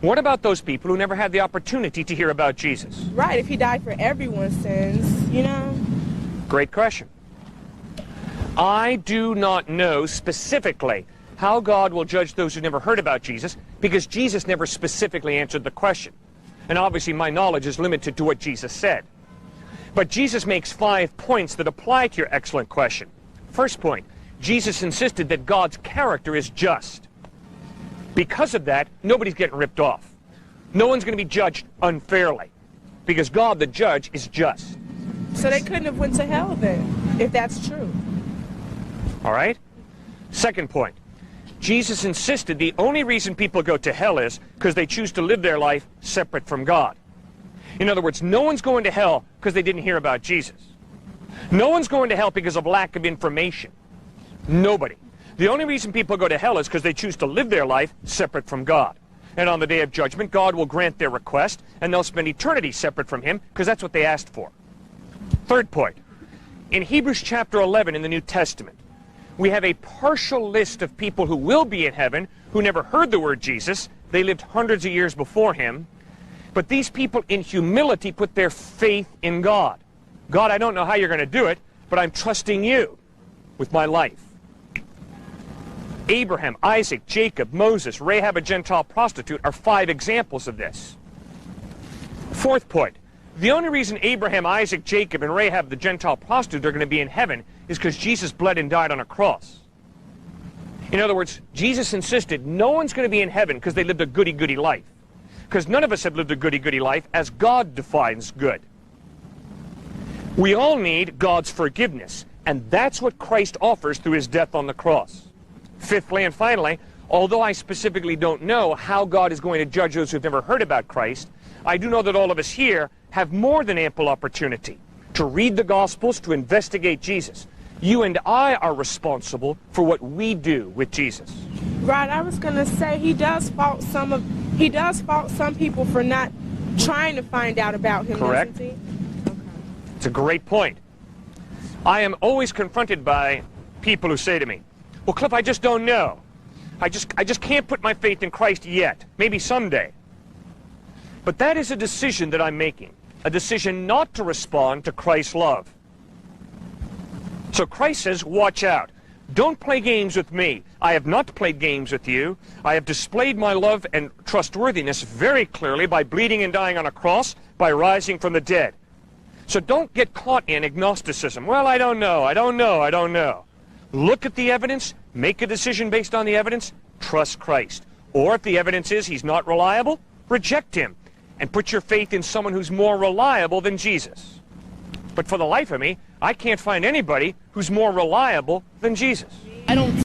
What about those people who never had the opportunity to hear about Jesus? Right, if he died for everyone's sins, you know? Great question. I do not know specifically how God will judge those who never heard about Jesus, because Jesus never specifically answered the question. And obviously my knowledge is limited to what Jesus said. But Jesus makes 5 points that apply to your excellent question. First point, Jesus insisted that God's character is just. Because of that, nobody's getting ripped off. No one's going to be judged unfairly, because God, the judge, is just. So they couldn't have went to hell then, if that's true. All right? Second point, Jesus insisted the only reason people go to hell is because they choose to live their life separate from God. In other words, no one's going to hell because they didn't hear about Jesus. No one's going to hell because of lack of information. Nobody. The only reason people go to hell is because they choose to live their life separate from God. And on the day of judgment, God will grant their request, and they'll spend eternity separate from him, because that's what they asked for. Third point, in Hebrews chapter 11 in the New Testament, we have a partial list of people who will be in heaven who never heard the word Jesus. They lived hundreds of years before him. But these people in humility put their faith in God. God, I don't know how you're going to do it, but I'm trusting you with my life. Abraham, Isaac, Jacob, Moses, Rahab, a Gentile prostitute are 5 examples of this. Fourth point, the only reason Abraham, Isaac, Jacob, and Rahab, the Gentile prostitute, are going to be in heaven is because Jesus bled and died on a cross. In other words, Jesus insisted no one's going to be in heaven because they lived a goody-goody life. Because none of us have lived a goody-goody life as God defines good. We all need God's forgiveness, and that's what Christ offers through his death on the cross. Fifthly and finally, although I specifically don't know how God is going to judge those who've never heard about Christ, I do know that all of us here have more than ample opportunity to read the Gospels, to investigate Jesus. You and I are responsible for what we do with Jesus. Right, I was going to say he does fault some people for not trying to find out about him. Correct. Doesn't he? Okay. It's a great point. I am always confronted by people who say to me, well, Cliff, I just don't know. I just can't put my faith in Christ yet. Maybe someday. But that is a decision that I'm making. A decision not to respond to Christ's love. So Christ says, watch out. Don't play games with me. I have not played games with you. I have displayed my love and trustworthiness very clearly by bleeding and dying on a cross, by rising from the dead. So don't get caught in agnosticism. Well, I don't know, I don't know, I don't know. Look at the evidence, make a decision based on the evidence, trust Christ. Or if the evidence is he's not reliable, reject him and put your faith in someone who's more reliable than Jesus. But for the life of me, I can't find anybody who's more reliable than Jesus. I don't